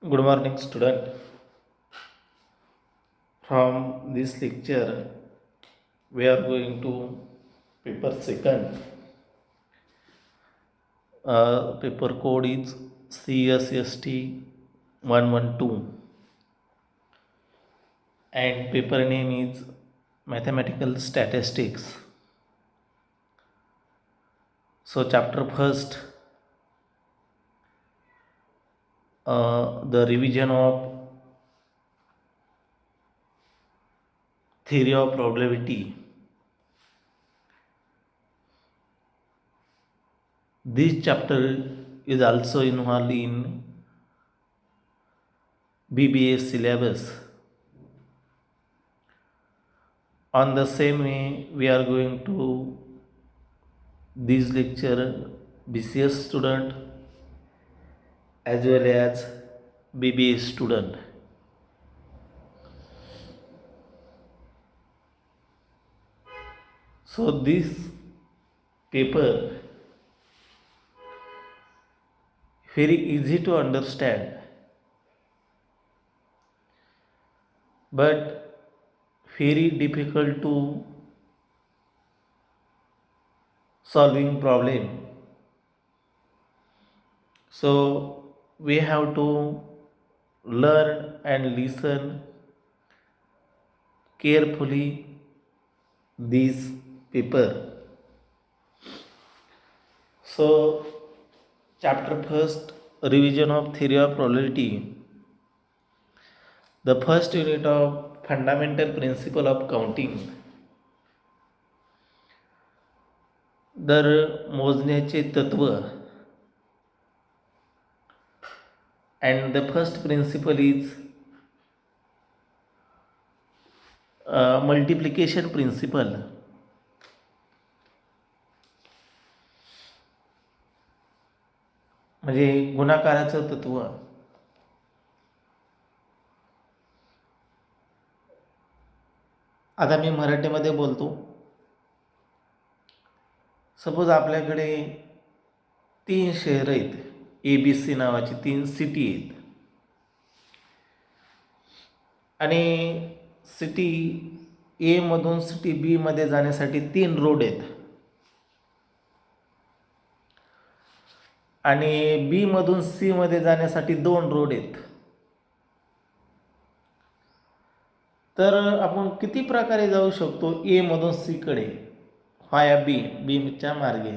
Good morning, student. From this lecture, we are going to paper second. Paper code is CSST 112, and paper name is Mathematical Statistics. So, chapter first, the revision of theory of probability. This chapter is also involved in BBA syllabus. On the same way, we are going to this lecture BCS student as well as BBA student. So this paper very easy to understand, but very difficult to solving problem. So we have to learn and listen carefully this paper. So chapter first, revision of theory of probability. The first unit of fundamental principle of counting. दर मोजण्याचे तत्व. And the first principle is multiplication principle. म्हणजे गुणाकाराचं तत्व. आता मी मराठीमध्ये बोलतो. Suppose आपल्याकडे 3 शहर आहेत, ABC नावाची 3 सिटी आहेत, आणि सिटी ए मधून सिटी बी मध्ये जाण्यासाठी 3 रोड आहेत, आणि बी मधून सी मध्ये जाण्यासाठी 2 रोड आहेत. तर आपण किती प्रकारे जाऊ शकतो ए मधून सी कडे व्हाया बीच्या मार्गे?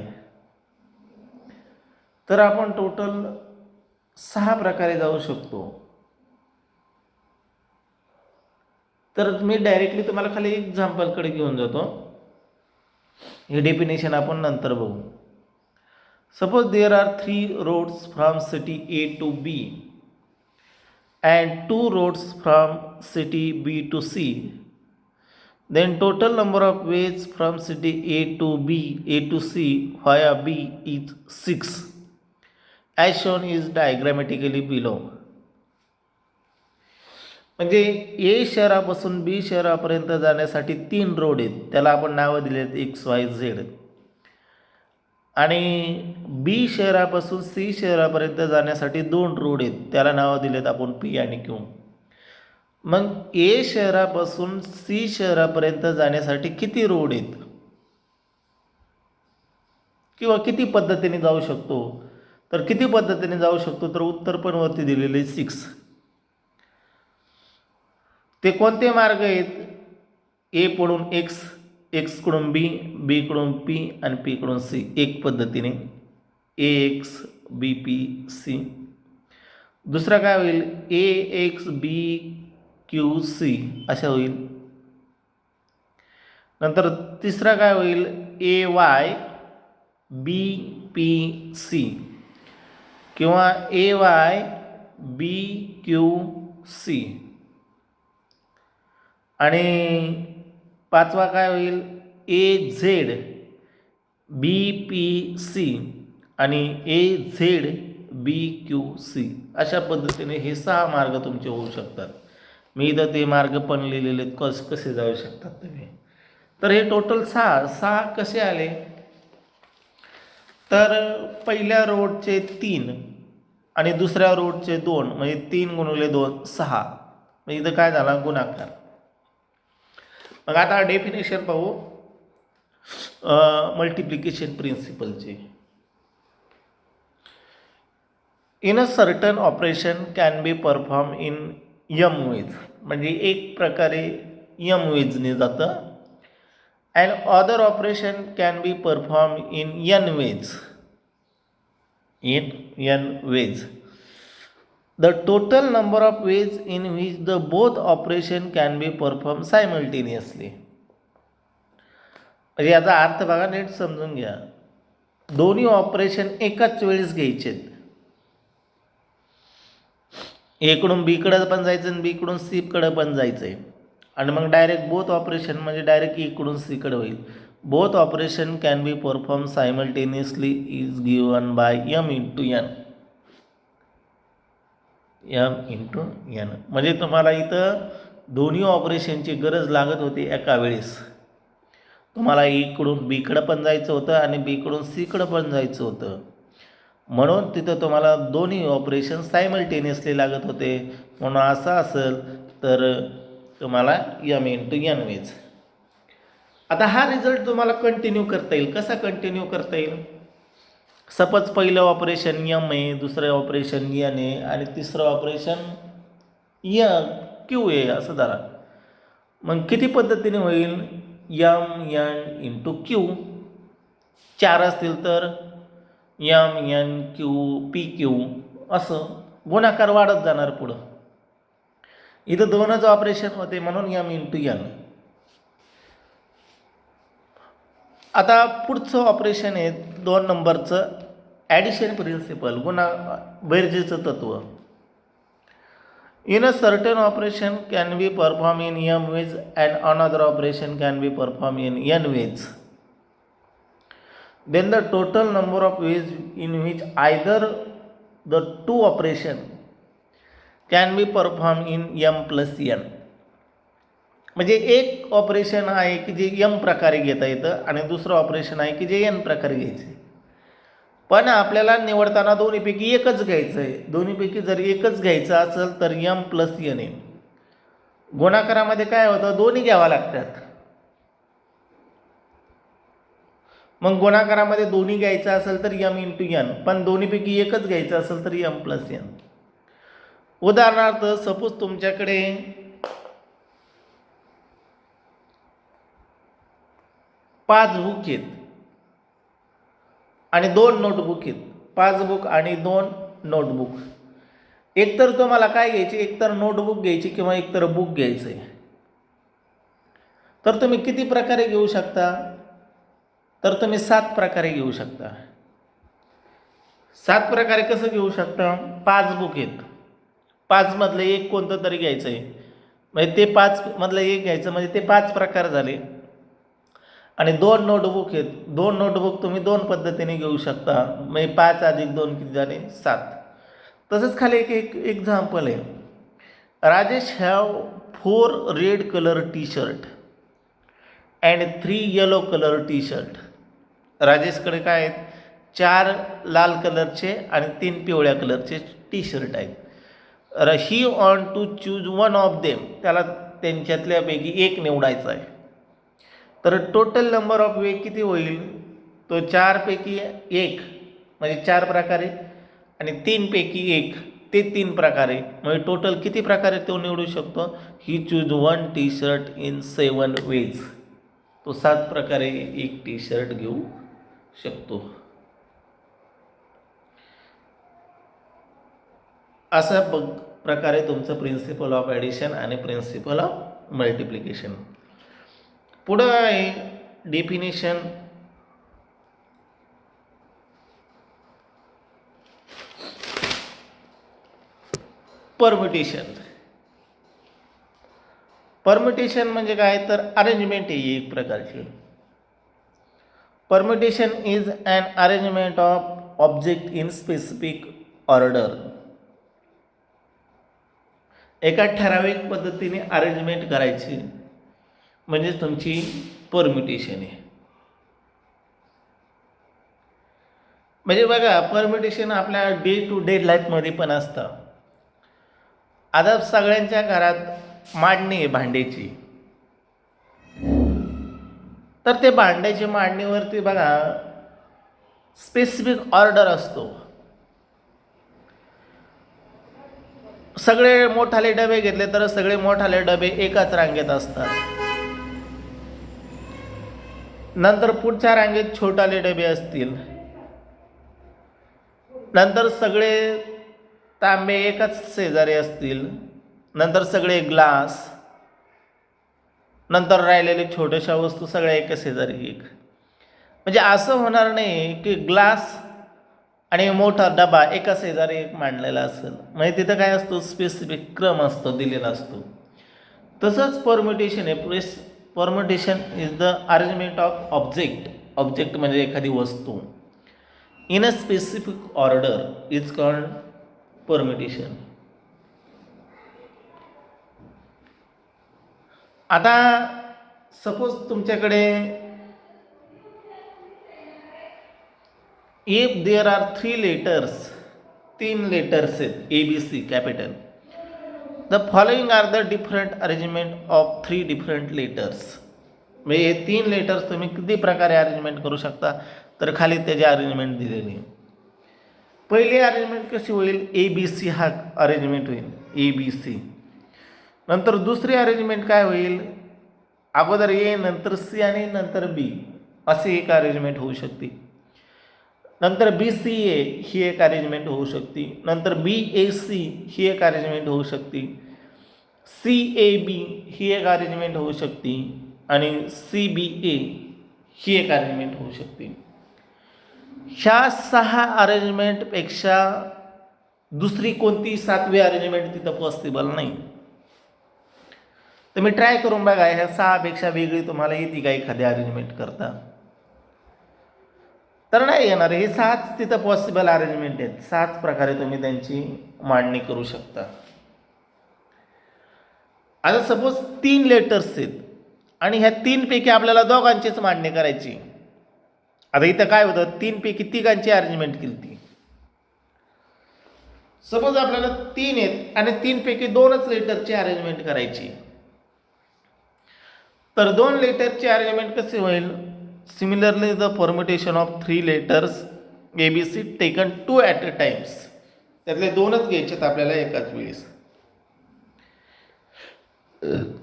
तर आपण टोटल 6 प्रकारे जाऊ शकतो. तर मी डायरेक्टली तुम्हाला खाली एक्झाम्पलकडे घेऊन जातो. हे डेफिनेशन आपण नंतर बघू. Suppose there are 3 roads from city A to B and 2 roads from city B to C, then total number of ways from city A to B, A to C via B is 6, as shown is diagrammatically below. म्हणजे ए शहरापासून बी शहरापर्यंत जाण्यासाठी 3 road आहेत, त्याला आपण नावं दिलेत XYZ. आणि बी शहरापासून सी शहरापर्यंत जाण्यासाठी 2 रोड आहेत, त्याला नावं दिलेत आपण P आणि Q. मग ए शहरापासून सी शहरापर्यंत जाण्यासाठी किती रोड आहेत किंवा किती पद्धतीने जाऊ शकतो? तर किती पद्धतीने जाऊ शकतो, तर उत्तर पण वरती दिलेले 6. ते कोणते मार्ग आहेत? ए कडून एक्स, एक्स कडून बी, बी कडून पी आणि पी कडून सी. एक पद्धतीने A X B P C. दुसरा काय होईल? A X B Q C अशा होईल. नंतर तिसरा काय होईल? A Y B P C किंवा A Y B Q C. आणि पाचवा काय होईल? A Z B P C आणि A Z B Q C. अशा पद्धतीने हे 6 मार्ग तुमचे होऊ शकतात. मी इथं ते मार्ग पण लिहिलेले कसे जाऊ शकतात तुम्ही. तर हे टोटल 6 कसे आले? तर पहिल्या रोडचे 3 आणि दुसऱ्या रूटचे 2 म्हणजे 3 गुणिले 2 6. म्हणजे इथं काय झाला गुणाकार. मग आता डेफिनेशन पाहू मल्टिप्लिकेशन प्रिन्सिपलचे. In a certain operation can be perform in m ways. म्हणजे एक प्रकारे यम वेजने जातं. And other operation can be perform in N ways. The total number of ways in which the both operation can be performed simultaneously. म्हणजे याचा अर्थ बघा, नीट समजून घ्या. दोन्ही ऑपरेशन एकाच वेळेस घ्यायचे. एकडून बीकडे पण जायचं आणि बीकडून सीकडे पण जायचंय. आणि मग डायरेक्ट बोथ ऑपरेशन म्हणजे डायरेक्ट इकडून सीकडे होईल. Both operation can be perform simultaneously is given by M into N. म्हणजे तुम्हाला इथं दोन्ही ऑपरेशनची गरज लागत होती एका वेळेस. तुम्हाला इकडून बीकडं पण जायचं होतं आणि बीकडून सीकडं पण जायचं होतं. म्हणून तिथं तुम्हाला दोन्ही ऑपरेशन सायमल्टेनियसली लागत होते. म्हणून असं असेल तर तुम्हाला एम इंटू एन वेज. आता हा रिझल्ट तुम्हाला कंटिन्यू करता येईल. कसा कंटिन्यू करता येईल? सपोज पहिलं ऑपरेशन एम आहे, दुसरं ऑपरेशन एन आहे आणि तिसरं ऑपरेशन क्यू आहे असं धरा. मग किती पद्धतीने होईल? M N into Q. 4 असतील तर M N Q P Q असं गुणाकार वाढत जाणार पुढं. इथं 2च ऑपरेशन होते म्हणून एम इंटू एन. आता पुढचं ऑपरेशन आहे 2 नंबरचं ॲडिशन प्रिन्सिपल, बेरजेचं तत्व. In a certain operation can be perform in M ways and another operation can be perform in N ways. Then the total number of ways in which either the two operation can be performed in m plus n. म्हणजे एक operation आहे की जे m प्रकारे घेता येतं आणि दुसरं ऑपरेशन आहे की जे n प्रकारे घ्यायचे. पण आपल्याला निवडताना दोन्हीपैकी एकच घ्यायचं आहे. दोन्हीपैकी जर एकच घ्यायचं असेल तर m प्लस n आहे. गुणाकारामध्ये काय होतं? दोन्ही घ्यावा लागतात. मग गुणाकारामध्ये दोन्ही घ्यायचं असेल तर एम इंटू एन, पण दोन्हीपैकी एकच घ्यायचं असेल तर एम प्लस एन. उदाहरणार्थ सपोज तुमच्याकडे 5 बुक आहेत आणि 2 नोटबुक आहेत. 5 बुक आणि 2 नोटबुक. एकतर तुम्हाला काय घ्यायचे? एकतर नोटबुक घ्यायची किंवा एकतर बुक घ्यायचं आहे. तर तुम्ही किती प्रकारे घेऊ शकता? तर तुम्ही 7 प्रकारे घेऊ शकता. 7 प्रकारे कसं घेऊ शकता? 5 बुक आहेत, 5 मधलं एक कोणतं तरी घ्यायचं आहे. म्हणजे ते 5 मधलं एक घ्यायचं म्हणजे ते 5 प्रकार झाले. आणि 2 नोटबुक आहेत, 2 नोटबुक तुम्ही 2 पद्धतीने घेऊ शकता. म्हणजे 5 अधिक 2 किती झाले? 7. तसंच खाली एक एक्झाम्पल आहे. Rajesh have 4 red colour T shirt and 3 yellow colour T shirt. राजेशकडे काय आहेत? 4 लाल कलरचे आणि 3 पिवळ्या कलरचे टी शर्ट आहेत. He on to choose one of them. त्याला त्यांच्यातल्यापैकी एक निवडायचा आहे. तर टोटल नंबर ऑफ वे किती होईल? तो 4 पैकी 1 म्हणजे 4 प्रकारे आणि 3 पैकी 1 ते 3 प्रकारे. म्हणजे टोटल किती प्रकारे तो निवडू शकतो? He choose 1 T shirt in 7 ways. तो 7 प्रकारे एक टी शर्ट घेऊ शकतो. अशा प्रकारे तुमचं प्रिन्सिपल ऑफ ॲडिशन आणि प्रिन्सिपल ऑफ मल्टिप्लिकेशन. पुढं आहे डेफिनेशन. परम्युटेशन. परम्युटेशन म्हणजे काय? तर अरेंजमेंट आहे एक प्रकारची. Permutation is an arrangement of object in specific order. एका ठराविक पद्धतीने अरेंजमेंट करायची म्हणजे तुमची परम्युटेशन आहे. म्हणजे बघा परम्युटेशन आपल्या डे टू डे लाईफमध्ये पण असतं. आता सगळ्यांच्या घरात मांडणी आहे भांड्याची, तर ते भांड्याची मांडणीवरती बघा स्पेसिफिक ऑर्डर असतो. सगळे मोठाले डबे घेतले तर सगळे मोठाले डबे एकाच रांगेत असतात. नंतर पुढच्या रांगेत छोटाले डबे असतील. नंतर सगळे तांबे एकाच शेजारी असतील. नंतर सगळे ग्लास. नंतर राहिलेले छोट्याशा वस्तू सगळ्या एका शेजारी एक. म्हणजे असं होणार नाही की ग्लास आणि मोठा डबा एका शेजारी एक मांडलेला असेल. म्हणजे तिथं काय असतो स्पेसिफिक क्रम असतो दिलेला असतो. तसंच परम्युटेशन आहे. Permutation is the arrangement of object. Object म्हणजे एखादी वस्तू in a specific order is called permutation. आता सपोज तुमच्याकडे if there are 3 letters, 3 letters आहेत ABC capital, the following are the different arrangement of 3 different letters. म्हणजे हे 3 letters तुम्ही किती प्रकारे अरेंजमेंट करू शकता, तर खाली त्याची अरेंजमेंट दिलेली. पहिली अरेंजमेंट कशी होईल, ABC हा अरेंजमेंट होईल ABC. नंतर दुसरी अरेंजमेंट काय होईल, अगोदर A नंतर C आणि नंतर B अशी एक अरेंजमेंट होऊ शकते. नंतर BCA ही एक अरेंजमेंट होऊ शकते. नंतर BAC ही एक अरेंजमेंट होऊ शकते. CAB ही एक अरेंजमेंट होऊ शकते आणि CBA ही एक अरेंजमेंट होऊ शकते. ह्या 6 अरेंजमेंटपेक्षा दुसरी कोणती 7वी अरेंजमेंट तिथं पॉसिबल नाही. तुम्ही ट्राय करून बघा, ह्या 6पेक्षा वेगळी तुम्हाला येते का एखादी अरेंजमेंट करता, तर नाही येणार. हे 6च तिथं पॉसिबल अरेंजमेंट आहेत. 6च प्रकारे तुम्ही त्यांची मांडणी करू शकता. आता सपोज 3 लेटर्स आहेत आणि ह्या 3 पैकी आपल्याला दोघांचीच मांडणी करायची. आता इथं काय होतं, 3 पैकी तिघांची अरेंजमेंट केली ती. सपोज आपल्याला 3 आहेत आणि 3 पैकी 2च लेटरची अरेंजमेंट करायची, तर 2 लेटरची अरेंजमेंट कशी होईल, similarly the permutation of 3 letters ABC taken 2 at a times. त्यातले 2च घ्यायचेत आपल्याला एकाच वेळेस.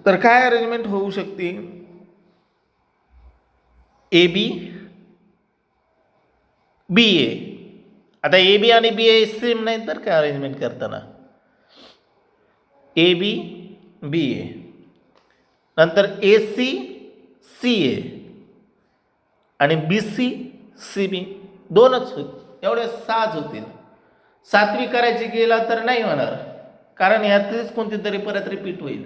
तर काय अरेंजमेंट होऊ शकते, AB BA. आता AB आणि BA सेम नाही तर काय अरेंजमेंट करताना, AB BA. नंतर AC CA आणि BC CB 2च होईल. एवढे 6च होतील. 7वी करायची गेला तर नाही होणार, कारण यातलीच कोणती तरी परत रिपीट होईल.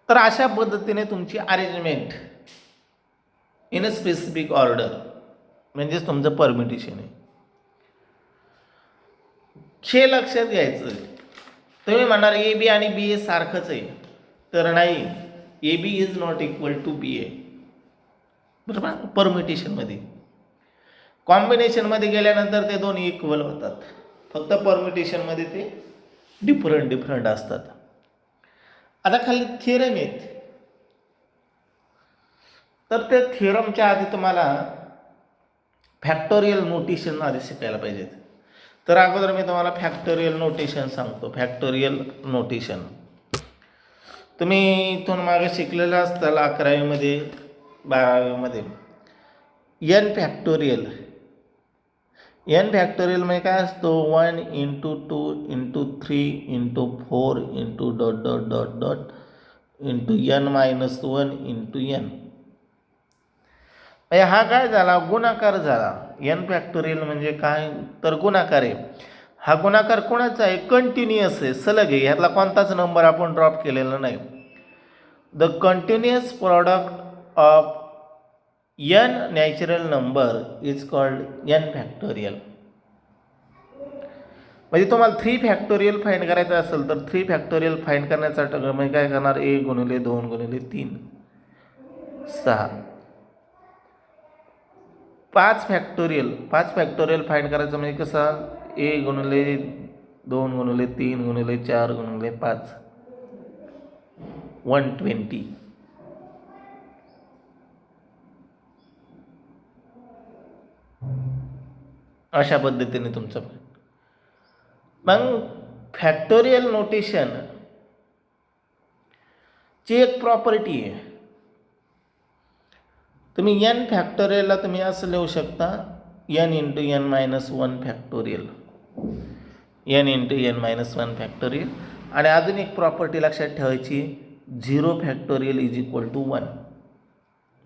तर अशा पद्धतीने तुमची arrangement in a specific order म्हणजेच तुमचं परम्युटेशन आहे. हे लक्षात घ्यायचं. तुम्ही म्हणणार AB आणि BA सारखंच आहे, तर नाही. AB is not equal to BA, बरोबर. परम्युटेशनमध्ये, कॉम्बिनेशनमध्ये गेल्यानंतर ते दोन्ही इक्वल होतात. फक्त परम्युटेशनमध्ये ते डिफरंट असतात. आता खाली थिअरम आहेत, तर त्या थिअरमच्या आधी तुम्हाला फॅक्टोरियल नोटेशन आधी शिकायला पाहिजेत. तर अगोदर मी तुम्हाला फॅक्टोरियल नोटेशन सांगतो. फॅक्टोरियल नोटेशन तुम्ही इथून मागे शिकलेलं असताल 11वीमध्ये 12वीमध्ये. n फॅक्टोरियल म्हणजे काय असतो, 1 × 2 × 3 × 4 × ... n-1 × n. हा काय झाला, गुणाकार झाला. n फॅक्टोरियल म्हणजे काय, तर गुणाकार आहे. हा गुणाकार कोणाचा आहे, कंटिन्युअस आहे, सलग आहे. ह्यातला कोणताच नंबर आपण ड्रॉप केलेला नाही. The continuous product of n natural number is called n factorial. म्हणजे तुम्हाला 3 फॅक्टोरियल फाइंड करायचं असेल तर 3 फॅक्टोरियल फाइंड करण्याचा म्हणजे काय करणार, 1 × 2 × 3 6 पाच फॅक्टोरियल फाईंड करायचं म्हणजे कसं, ए गुणिले 2 गुणिले 3 गुणिले 4 गुणिले 5 120. अशा पद्धतीने तुमचं. मग फॅक्टोरियल नोटेशन ची एक प्रॉपर्टी आहे. तुम्ही n फॅक्टोरियलला तुम्ही असं लिहू शकता, n into n minus 1 factorial, n into n minus 1 factorial. आणि अजून एक प्रॉपर्टी लक्षात ठेवायची, 0 फॅक्टोरियल इज इक्वल टू 1.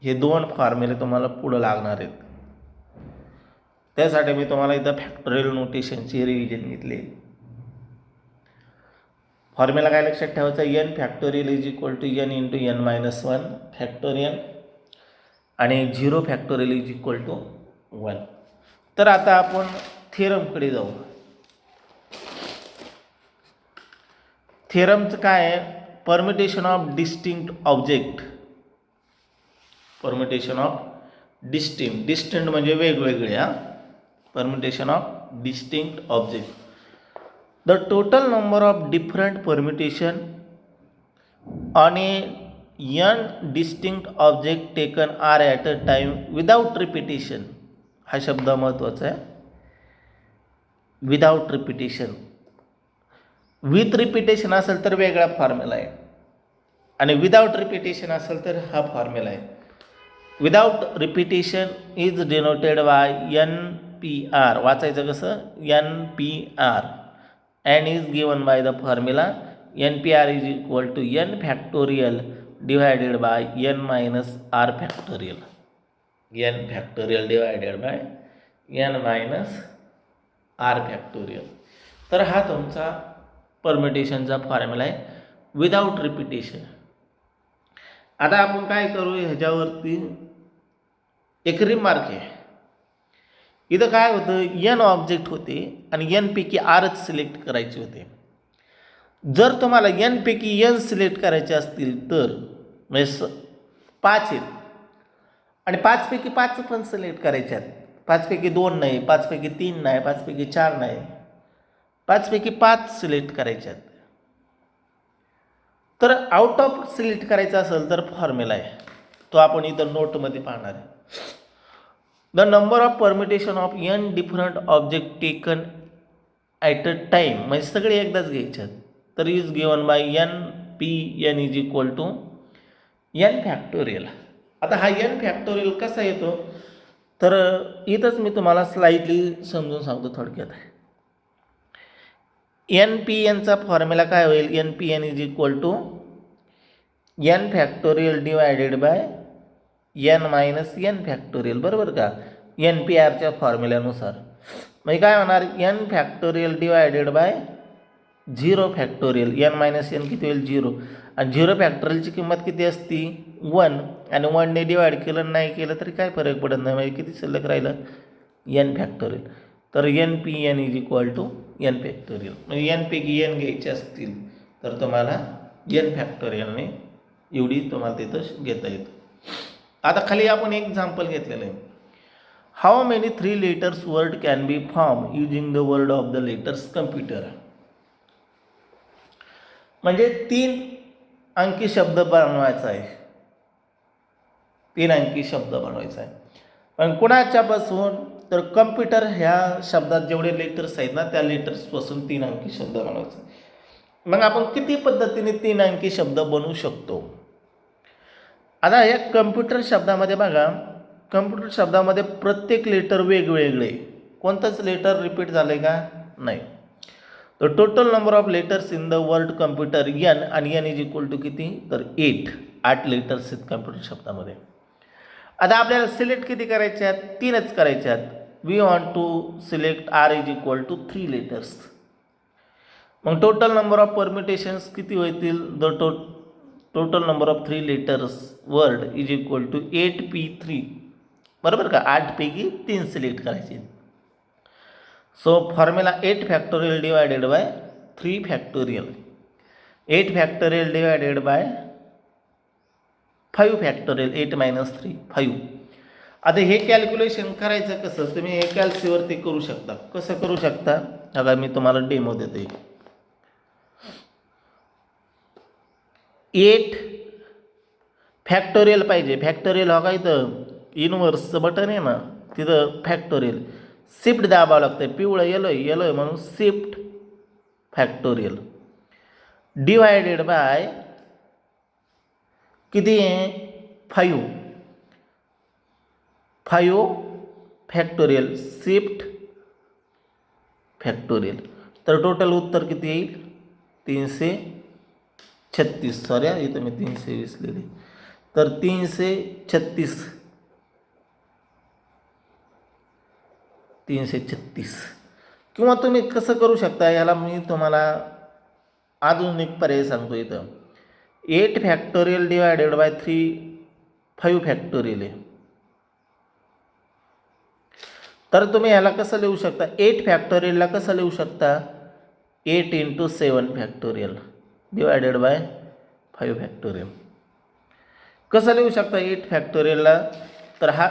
हे दोन फॉर्म्युले तुम्हाला पुढं लागणार आहेत. त्यासाठी मी तुम्हाला इथं फॅक्टोरियल नोटेशनची रिव्हिजन घेतली. फॉर्म्युला काय लक्षात ठेवायचा, n factorial is equal to n into n minus 1 factorial आणि 0 फॅक्टोरियल इज इक्वल टू 1. तर आता आपण थेरमकडे जाऊ. थेरमचं काय आहे, permutation of distinct object. Permutation of distinct म्हणजे वेगवेगळे. Permutation of distinct object. The total number of different permutation on a n distinct object taken r at a time without repetition. हा शब्द महत्त्वाचा आहे, विदाउट रिपिटेशन. विथ रिपिटेशन असेल तर वेगळा formula आहे, आणि विदाउट रिपिटेशन असेल तर हा फॉर्म्युला आहे. Without repetition is denoted by NPR. वाचायचं कसं, NPR, and is given by the formula NPR is equal to n factorial divided by n minus r factorial. n factorial divided by n minus r factorial. तर हा तुमचा परमिटेशनचा formula आहे without repetition. आता आपण काय करू, ह्याच्यावरती एक रिमार्क आहे. इथं काय होतं, n ऑब्जेक्ट होते आणि n पैकी rच सिलेक्ट करायचे होते. जर तुम्हाला n पैकी n सिलेक्ट करायचे असतील तर म्हणजे 5 आहेत आणि 5 पैकी 5 पण सिलेक्ट करायचे आहेत. 5 पैकी 2 नाही, 5 पैकी 3 नाही, 5 पैकी 4 नाही, 5 पैकी 5 सिलेक्ट करायचे आहेत. तर आउट ऑफ सिलेक्ट करायचं असेल तर फॉर्म्युला आहे तो आपण इथं नोटमध्ये पाहणार आहे. The number of permutation of n different object taken at a time, म्हणजे सगळे एकदाच घ्यायचे आहेत. तर is given by n is equal to n factorial. आता हा n फॅक्टोरियल कसा येतो, तर इथंच मी तुम्हाला स्लाइडली समजून सांगतो थोडक्यात. NPnचा फॉर्म्युला काय होईल, NPn is equal to n factorial divided by n minus n factorial. बरोबर का, NPRच्या फॉर्म्युल्यानुसार. म्हणजे काय होणार, n factorial divided by 0 factorial. n minus n किती होईल, 0. आणि 0 फॅक्टोरियलची किंमत किती असती, 1. आणि 1ने डिवाइड केलं नाही केलं तरी काय फरक पडत नाही, म्हणजे किती शिल्लक राहिलं, n फॅक्टोरियल. तर NPn is equal to n factorial. म्हणजे n पैकी n घ्यायचे असतील तर तुम्हाला n फॅक्टोरियलने एवढी तुम्हाला तिथं घेता येतं. आता खाली आपण एक एक्झाम्पल घेतलेलं आहे. How many 3 letters word can be form using the word of the letters computer. म्हणजे 3 अंकी शब्द बनवायचा आहे, 3 अंकी शब्द बनवायचा आहे. पण कुणाच्यापासून, तर कम्प्युटर ह्या शब्दात जेवढे लेटर्स आहेत ना त्या लेटर्सपासून 3 अंकी शब्द बनवायचा. मग आपण किती पद्धतीने 3 अंकी शब्द बनवू शकतो. आता या कम्प्युटर शब्दामध्ये बघा, कम्प्युटर शब्दामध्ये प्रत्येक लेटर वेगवेगळे, कोणतंच लेटर रिपीट झालं आहे का, नाही. तर total number of letters in the word computer n, आणि n इज इक्वल टू किती, तर 8 लेटर्स आहेत कम्प्युटर शब्दामध्ये. आता आपल्याला सिलेक्ट किती करायचे आहेत, 3च करायचे आहेत. We want to select r is equal to 3 letters. मग टोटल नंबर ऑफ परमिटेशन्स किती होतील, the total number of 3 letters word is equal to 8p3. बरोबर का, 8 पैकी 3 सिलेक्ट करायचे. So formula 8 factorial divided by 3 factorial. 8 factorial divided by 5 factorial, 8 minus 3 5. आता हे calculation करायचं कसं, तुम्ही हे कॅल्सीवरती करू शकता. कसं करू शकता, आता मी तुम्हाला डेमो देते. 8 फॅक्टोरियल पाहिजे. फॅक्टोरियल हा का इथं इनवर्सचं बटन आहे ना, तिथं फॅक्टोरियल शिफ्ट दाबावं लागतं. पिवळं येलोय म्हणून शिफ्ट फॅक्टोरियल डिवायडेड बाय किती आहे 5 फॅक्टोरियल शिफ्ट फॅक्टोरियल. तर टोटल उत्तर किती येईल 336. सॉरी इथं मी 320 लिहिले, तर 336. किंवा तुम्ही कसं करू शकता, याला मी तुम्हाला अजून एक पर्याय सांगतो. इथं 8 फॅक्टोरियल डिवायडेड बाय 5 फॅक्टोरियल आहे. तर तुम्ही ह्याला कसं लिहू शकता, 8 फॅक्टोरियलला कसं लिहू शकता, 8 × 7 फॅक्टोरियल डिवायडेड बाय 5 फॅक्टोरियल. कसं लिहू शकता 8 फॅक्टोरियलला, तर हा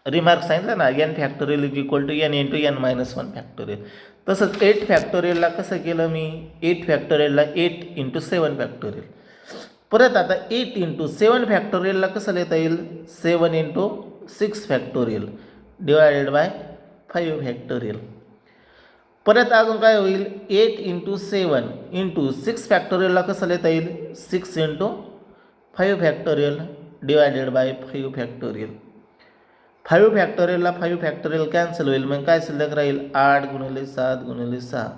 रिमार्क सांगितला ना, n factorial is equal to n × n-1 factorial. तसंच 8 फॅक्टोरियलला कसं केलं मी, 8 फॅक्टोरियलला 8 × 7 फॅक्टोरियल. परत आता 8 × 7 फॅक्टोरियलला कसं लिहिता येईल, 7 × 6 फॅक्टोरियल डिवायडेड बाय 5 फॅक्टोरियल. परत अजून काय होईल, 8 × 7 × 6 फॅक्टोरियलला कसं लिहिता येईल, 6 × 5 factorial divided by 5 factorial. 5 फॅक्टोरियलला 5 factorial cancel होईल, मग काय शिल्लक राहील, 8 × 7 × 6.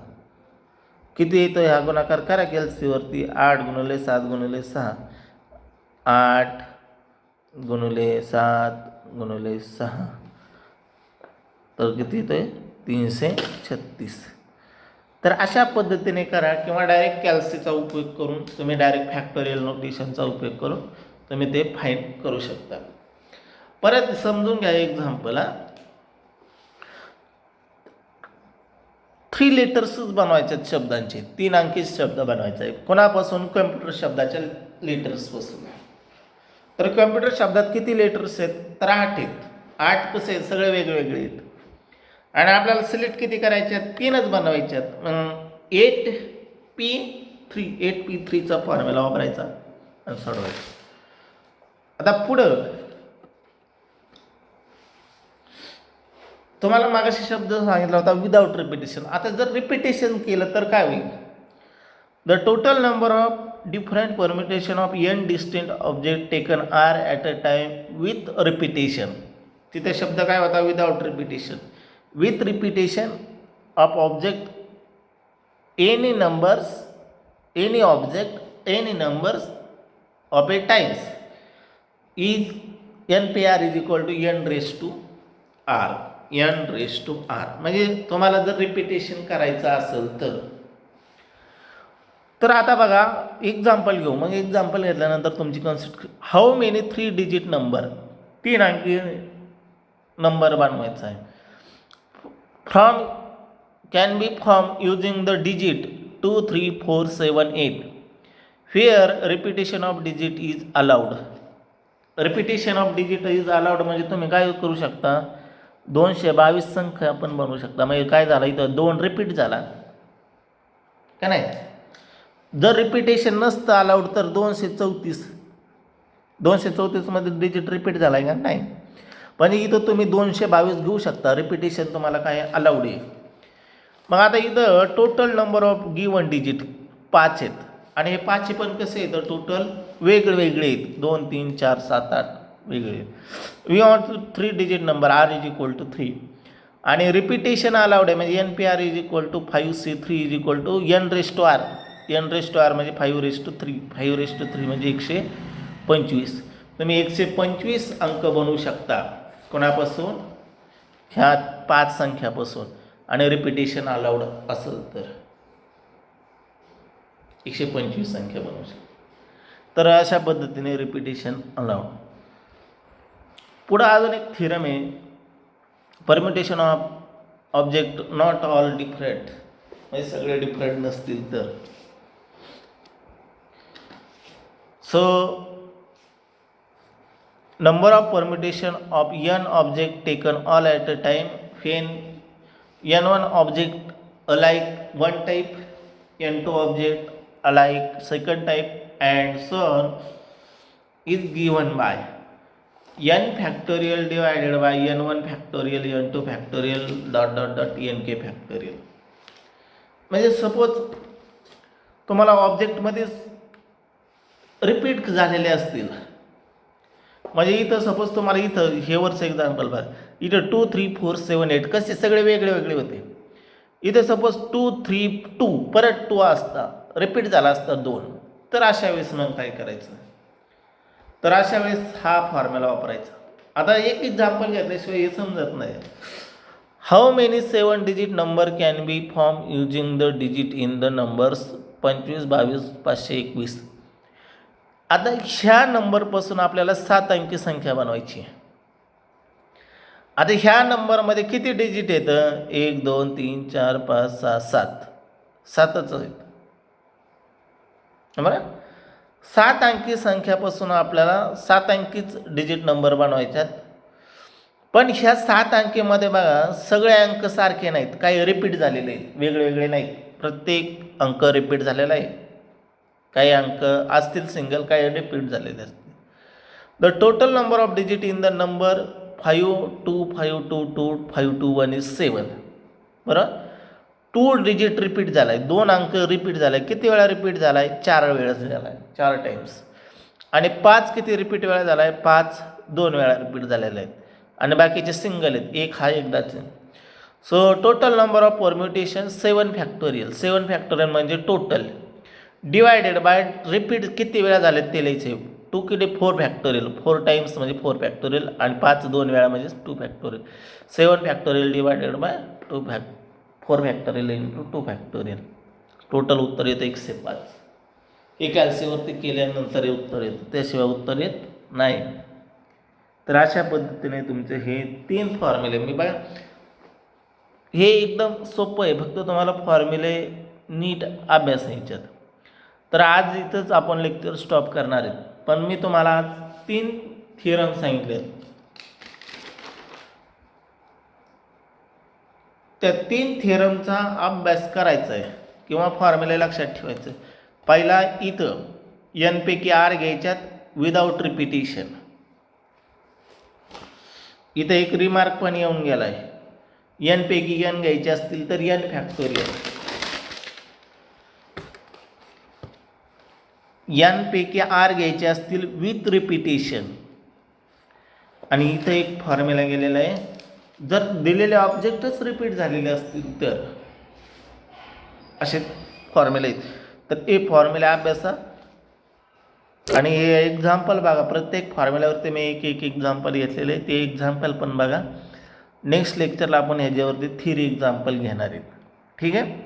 किती येतो ह्या गुणाकार करा कॅल्सीवरती, 8 × 7 × 6, 8 × 7 × 6, तर किती येतोय 336. तर अशा पद्धतीने करा, किंवा डायरेक्ट कॅल्सीचा उपयोग करून तुम्ही डायरेक्ट फॅक्टोरियल नोटेशनचा उपयोग करून तुम्ही ते फाईंड करू शकता. परत समजून घ्या एक्झाम्पल. 3 लेटर्सच बनवायचे आहेत शब्दांचे, 3 अंकी शब्द बनवायचा आहे. कोणापासून, कम्प्युटर शब्दाच्या लेटर्सपासून. तर कम्प्युटर शब्दात किती लेटर्स आहेत, तर 8 आहेत. 8 कसे आहेत, सगळे वेगवेगळे आहेत. आणि आपल्याला सिलेक्ट किती करायचे आहेत, 3च बनवायचे आहेत. 8p3चा फॉर्म्युला वापरायचा आणि सोडवायचा. आता पुढं तुम्हाला मागाशी शब्द सांगितला होता विदाउट रिपिटेशन. आता जर रिपिटेशन केलं तर काय होईल, the total number of different permutation of n distinct object taken r at a time with repetition. तिथे शब्द काय होता, without repetition. With repetition of object any numbers of a times is NPR is equal to n⁻r. म्हणजे तुम्हाला जर repetition करायचं असेल तर आता बघा एक्झाम्पल घेऊ. मग एक्झाम्पल घेतल्यानंतर तुमची concept, how many 3 digit number, 3 अंकी नंबर बनवायचा आहे. Can be from using the digit 2, 3, 4, 7, 8 where repetition of digit is allowed. Repetition of digit is allowed म्हणजे तुम्ही काय करू शकता, 222 संख्या आपण बनवू शकता. म्हणजे काय झालं, इथं 2 रिपीट झाला का नाही. जर रिपिटेशन नसतं अलाउड तर 234 मध्ये डिजिट रिपीट झाला आहे का नाही. पण इथं तुम्ही 222 घेऊ शकता, रिपिटेशन तुम्हाला काय अलाउड आहे. मग आता इथं total number of given digit 5 आहेत. आणि हे 5 पण कसे आहेत, टोटल वेगवेगळे आहेत, 2, 3, 4, 7, 8 वेगळे. We want 3 digit number, r is equal to 3. आणि रिपिटेशन अलाउड आहे, म्हणजे NPR is equal to 5C3 is equal to n⁻r. n⁻r म्हणजे 5⁻3. 5⁻3 म्हणजे 125. तुम्ही 125 अंक बनवू शकता कोणापासून, ह्या 5 संख्यापासून. आणि रिपिटेशन अलाउड असेल तर 125 संख्या बनवू शकता. तर अशा पद्धतीने रिपिटेशन अलाउड. पुढं अजून एक थिरम आहे, permutation of object not all different, म्हणजे सगळे डिफरंट नसतील तर. So number of permutation of n object taken all at a time when n1 object alike one type, n2 object alike second type, and so on is given by n factorial divided by n1 factorial n2 factorial dot dot dot nk factorial. म्हणजे suppose तुम्हाला ऑब्जेक्टमध्ये repeat झालेले असतील, म्हणजे इथं suppose तुम्हाला इथं हे वरचं एक्झाम्पल बघा, इथं 2 3 4 7 8 कसे सगळे वेगळे वेगळे होते. इथे सपोज 2 3 2 परत 2 असता, रिपीट झाला असता 2, तर अशा वेळेस मग काय करायचं, तर अशा वेळेस हा फॉर्म्युला वापरायचा. आता एक एक्झाम्पल घेतल्याशिवाय हे समजत नाही. How many 7 digit number can be form using the digit in the numbers 25 22 521. आता ह्या नंबरपासून आपल्याला 7 अंकी संख्या बनवायची आहे. आता ह्या नंबरमध्ये किती डिजिट येतं, 1 2 3 4 5 6 7, 7च आहेत बरं. 7 अंकी संख्यापासून आपल्याला 7 अंकीच डिजिट नंबर बनवायच्यात. पण ह्या 7 अंकीमध्ये बघा सगळे अंक सारखे नाहीत, काही रिपीट झालेले आहेत, वेगळे वेगळे नाहीत. प्रत्येक अंक रिपीट झालेला आहे, काही अंक असतील सिंगल, काही रिपीट झालेले असतील. The total number of digit in the number 5 2 5 2 2 5 2 1 is 7. बरं, 2 डिजिट रिपीट झाला आहे, 2 अंक रिपीट झाला आहे. किती वेळा रिपीट झाला आहे, 4 वेळा झाला आहे, 4 टाइम्स. आणि 5 किती रिपीट वेळा झाला आहे, 5 2 वेळा रिपीट झालेले आहेत, आणि बाकीचे सिंगल आहेत, एक हा एकदाच. So total number of permutation 7 factorial. 7 factorial म्हणजे टोटल डिवायडेड बाय रिपीट किती वेळा झाले ते लिहायचे. 2 किती 4 फॅक्टोरियल, 4 टाइम्स म्हणजे 4 फॅक्टोरियल, आणि 5 2 वेळा म्हणजे 2 factorial. 7 factorial divided bye 4 factorial into 2 factorial. Total उत्तर येतं 105. हे कॅल्सीवरती केल्यानंतर हे उत्तर येतं, त्याशिवाय उत्तर येत नाही. तर अशा पद्धतीने तुमचे हे 3 फॉर्म्युले, मी बघा हे एकदम सोपं आहे, फक्त तुम्हाला फॉर्म्युले नीट अभ्यास ह्याच्यात. तर आज इथंच आपण लेक्चर स्टॉप करणार आहेत, पण मी तुम्हाला आज 3 थिअरम सांगितले. त्या 3 थिअरमचा अभ्यास करायचा आहे किंवा फॉर्म्युले लक्षात ठेवायचं. पहिला इथं n पैकी r घ्यायच्यात विदाऊट रिपिटेशन. इथं एक रिमार्क पण येऊन गेला आहे, n पैकी n घ्यायचे असतील तर n फॅक्टोरियल, n पैकी r घ्यायचे असतील विथ रिपिटेशन. आणि इथं एक फॉर्म्युला गेलेला आहे, जर दिलेले ऑब्जेक्टच रिपीट झालेले असतील तर असे फॉर्म्युले आहेत. तर हे फॉर्म्युला अभ्यासा, आणि हे एक्झाम्पल बघा. प्रत्येक फॉर्म्युल्यावरती मी एक एक एक्झाम्पल घेतलेले आहे, ते एक्झाम्पल पण बघा. नेक्स्ट लेक्चरला आपण ह्याच्यावरती थिअरी एक्झाम्पल घेणार आहेत. ठीक आहे.